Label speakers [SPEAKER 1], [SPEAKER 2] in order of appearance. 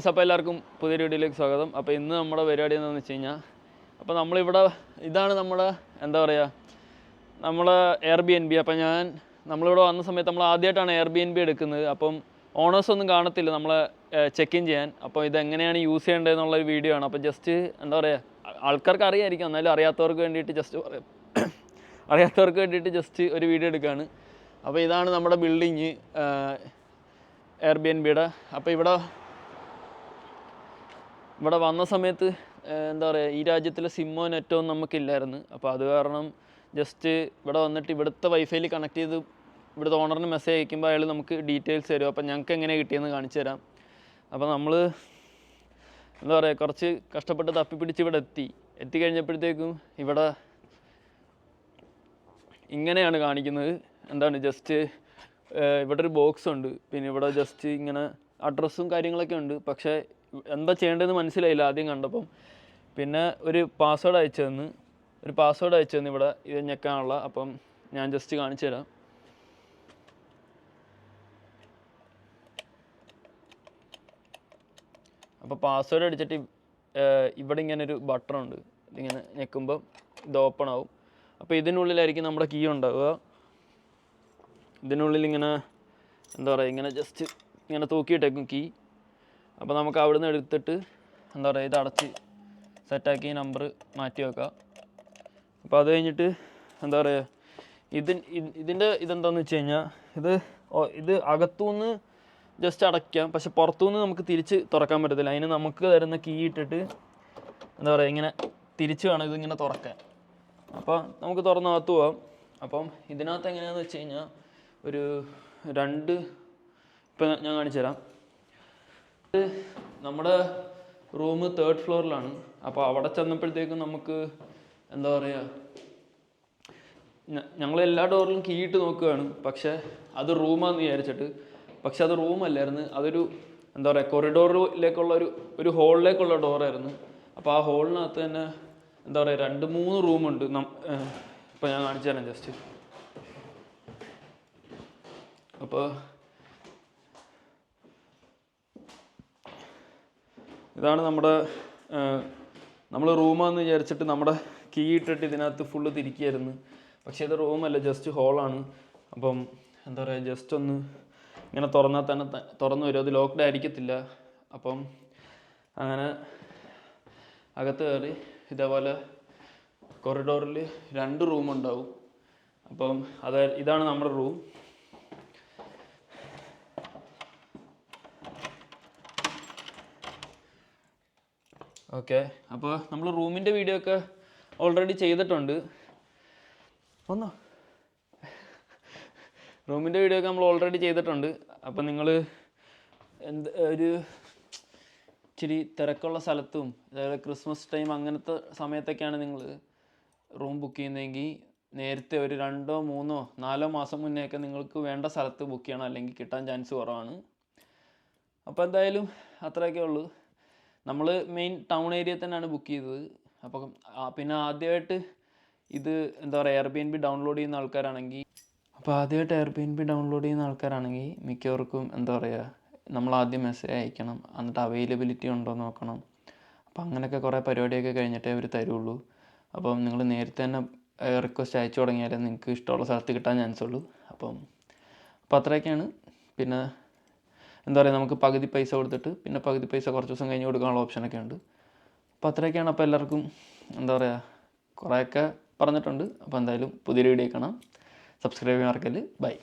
[SPEAKER 1] അപ്പോൾ എല്ലാവർക്കും പുതിയൊരു വീഡിയോയിലേക്ക് സ്വാഗതം. അപ്പോൾ ഇന്ന് നമ്മുടെ പരിപാടി എന്താണെന്ന് വെച്ച് കഴിഞ്ഞാൽ, അപ്പോൾ നമ്മളിവിടെ ഇതാണ് നമ്മുടെ എന്താ പറയുക, നമ്മളെ Airbnb. അപ്പോൾ നമ്മളിവിടെ വന്ന സമയത്ത് നമ്മൾ ആദ്യമായിട്ടാണ് Airbnb എടുക്കുന്നത്. അപ്പം ഓണേഴ്സ് ഒന്നും കാണത്തില്ല നമ്മളെ ചെക്ക് ഇൻ ചെയ്യാൻ. അപ്പോൾ ഇതെങ്ങനെയാണ് യൂസ് ചെയ്യേണ്ടതെന്നുള്ളൊരു വീഡിയോ ആണ്. അപ്പോൾ ജസ്റ്റ് എന്താ പറയുക, ആൾക്കാർക്ക് അറിയാമായിരിക്കും, എന്നാലും അറിയാത്തവർക്ക് വേണ്ടിയിട്ട് ജസ്റ്റ് ഒരു വീഡിയോ എടുക്കുകയാണ്. അപ്പോൾ ഇതാണ് നമ്മുടെ ബിൽഡിങ് Airbnb-യുടെ. അപ്പോൾ ഇവിടെ വന്ന സമയത്ത് എന്താ പറയുക, ഈ രാജ്യത്തിലെ സിമ്മോ നെറ്റോ ഒന്നും നമുക്കില്ലായിരുന്നു. അപ്പോൾ അത് കാരണം ജസ്റ്റ് ഇവിടെ വന്നിട്ട് ഇവിടുത്തെ വൈഫൈയിൽ കണക്ട് ചെയ്ത് ഇവിടുത്തെ ഓണറിന് മെസ്സേജ് അയക്കുമ്പോൾ അയാൾ നമുക്ക് ഡീറ്റെയിൽസ് തരും. അപ്പോൾ ഞങ്ങൾക്ക് എങ്ങനെയാണ് കിട്ടിയെന്ന് കാണിച്ചു തരാം. അപ്പോൾ നമ്മൾ എന്താ പറയുക, കുറച്ച് കഷ്ടപ്പെട്ട് തപ്പിപ്പിടിച്ച് ഇവിടെ എത്തിക്കഴിഞ്ഞപ്പോഴത്തേക്കും ഇവിടെ ഇങ്ങനെയാണ് കാണിക്കുന്നത്. എന്താണ്, ജസ്റ്റ് ഇവിടെ ഒരു ബോക്സ് ഉണ്ട്, പിന്നെ ഇവിടെ ജസ്റ്റ് ഇങ്ങനെ അഡ്രസ്സും കാര്യങ്ങളൊക്കെ ഉണ്ട്. പക്ഷേ എന്താ ചെയ്യേണ്ടതെന്ന് മനസ്സിലായില്ല ആദ്യം കണ്ടപ്പം. പിന്നെ ഒരു പാസ്വേഡ് അയച്ചു തന്നു ഇവിടെ ഇത് ഞെക്കാനുള്ള. അപ്പം ഞാൻ ജസ്റ്റ് കാണിച്ചു തരാം. അപ്പോൾ പാസ്വേഡ് അടിച്ചിട്ട് ഇവിടെ ഇങ്ങനെ ഒരു ബട്ടണുണ്ട്, ഇതിങ്ങനെ ഞെക്കുമ്പോൾ ഇത് ഓപ്പൺ ആവും. അപ്പോൾ ഇതിനുള്ളിലായിരിക്കും നമ്മുടെ കീ ഉണ്ടാവുക. ഇതിനുള്ളിൽ ഇങ്ങനെ എന്താ പറയുക, ഇങ്ങനെ ജസ്റ്റ് ഇങ്ങനെ തൂക്കിയിട്ടേക്കും കീ. അപ്പോൾ നമുക്ക് അവിടെ നിന്ന് എടുത്തിട്ട് എന്താ പറയുക, ഇത് അടച്ച് സെറ്റാക്കി നമ്പർ മാറ്റി വെക്കാം. അപ്പോൾ അത് കഴിഞ്ഞിട്ട് എന്താ പറയുക, ഇതിൻ്റെ ഇതെന്താണെന്ന് വെച്ച് കഴിഞ്ഞാൽ, ഇത് അകത്തുനിന്ന് ജസ്റ്റ് അടയ്ക്കാം, പക്ഷെ പുറത്തുനിന്ന് നമുക്ക് തിരിച്ച് തുറക്കാൻ പറ്റത്തില്ല. അതിന് നമുക്ക് തരുന്ന കീ ഇട്ടിട്ട് എന്താ പറയുക, ഇങ്ങനെ തിരിച്ച് വേണം ഇതിങ്ങനെ തുറക്കാൻ. അപ്പോൾ നമുക്ക് തുറന്നകത്ത് പോവാം. അപ്പം ഇതിനകത്ത് എങ്ങനെയാണെന്ന് വെച്ച് കഴിഞ്ഞാൽ, ഇപ്പം ഞാൻ കാണിച്ചു തരാം. നമ്മുടെ റൂം 3rd ഫ്ലോറിലാണ്. അപ്പോൾ അവിടെ ചെന്നപ്പോഴത്തേക്കും നമുക്ക് എന്താ പറയുക, ഞങ്ങൾ എല്ലാ ഡോറിലും കീ ഇട്ട് നോക്കുകയാണ്, പക്ഷേ അത് റൂമാണെന്ന് വിചാരിച്ചിട്ട്. പക്ഷെ അത് റൂമല്ലായിരുന്നു, അതൊരു എന്താ പറയുക, കൊറിഡോറിലേക്കുള്ള ഒരു ഹോളിലേക്കുള്ള ഡോറായിരുന്നു. അപ്പോൾ ആ ഹോളിനകത്ത് തന്നെ എന്താ പറയുക, 2-3 റൂമുണ്ട്. ഇപ്പോൾ ഞാൻ കാണിച്ചു തരാം ജസ്റ്റ്. അപ്പോൾ ഇതാണ് നമ്മൾ റൂമാണെന്ന് വിചാരിച്ചിട്ട് നമ്മുടെ കീ ഇട്ടിട്ട് ഇതിനകത്ത് ഫുള്ള് തിരിക്കുകയായിരുന്നു. പക്ഷേ ഇത് റൂമല്ല, ജസ്റ്റ് ഹോളാണ്. അപ്പം എന്താ പറയുക, ജസ്റ്റ് ഒന്ന് ഇങ്ങനെ തുറന്നാൽ തന്നെ തുറന്നു വരും, അത് ലോക്ക്ഡ് ആയിരിക്കത്തില്ല. അപ്പം അങ്ങനെ അകത്ത് കയറി ഇതേപോലെ കൊറിഡോറിൽ 2 റൂമുണ്ടാവും. അപ്പം ഇതാണ് നമ്മുടെ റൂം. ഓക്കെ, അപ്പോൾ നമ്മൾ റൂമിൻ്റെ വീഡിയോ ഒക്കെ ഓൾറെഡി ചെയ്തിട്ടുണ്ട്. അപ്പോൾ നിങ്ങൾ ഒരു ഇച്ചിരി തിരക്കുള്ള സ്ഥലത്തും, അതായത് ക്രിസ്മസ് ടൈം അങ്ങനത്തെ സമയത്തൊക്കെയാണ് നിങ്ങൾ റൂം ബുക്ക് ചെയ്യുന്നതെങ്കിൽ നേരത്തെ ഒരു 2-3-4 മാസം മുന്നേയൊക്കെ നിങ്ങൾക്ക് വേണ്ട സ്ഥലത്ത് ബുക്ക് ചെയ്യണം, അല്ലെങ്കിൽ കിട്ടാൻ ചാൻസ് കുറവാണ്. അപ്പോൾ എന്തായാലും അത്രയൊക്കെ ഉള്ളൂ. നമ്മൾ മെയിൻ ടൗൺ ഏരിയയിൽ തന്നെയാണ് ബുക്ക് ചെയ്തത്. അപ്പം പിന്നെ ആദ്യമായിട്ട് ഇത് എന്താ പറയുക, Airbnb ഡൗൺലോഡ് ചെയ്യുന്ന ആൾക്കാരാണെങ്കിൽ മിക്കവർക്കും എന്താ പറയുക, നമ്മൾ ആദ്യം മെസ്സേജ് അയക്കണം, എന്നിട്ട് അവൈലബിലിറ്റി ഉണ്ടോ നോക്കണം. അപ്പം അങ്ങനെയൊക്കെ കുറേ പരിപാടിയൊക്കെ കഴിഞ്ഞിട്ടേ അവർ തരുള്ളൂ. അപ്പം നിങ്ങൾ നേരത്തെ തന്നെ റിക്വസ്റ്റ് അയച്ചു തുടങ്ങിയാലേ നിങ്ങൾക്ക് ഇഷ്ടമുള്ള സ്ഥലത്ത് കിട്ടാൻ ചാൻസ് ഉള്ളൂ. അപ്പം അത്രയൊക്കെയാണ്. പിന്നെ എന്താ പറയുക, നമുക്ക് പകുതി പൈസ കൊടുത്തിട്ട് പിന്നെ പകുതി പൈസ കുറച്ച് ദിവസം കഴിഞ്ഞ് കൊടുക്കാനുള്ള ഓപ്ഷനൊക്കെ ഉണ്ട്. അപ്പോൾ അത്രയൊക്കെയാണ്. അപ്പോൾ എല്ലാവർക്കും എന്താ പറയുക, കുറേയൊക്കെ പറഞ്ഞിട്ടുണ്ട്. അപ്പോൾ എന്തായാലും പുതിയൊരു വീഡിയോ കാണാം. സബ്സ്ക്രൈബ് ചെയ്യാൻ മറക്കല്ല്. ബൈ.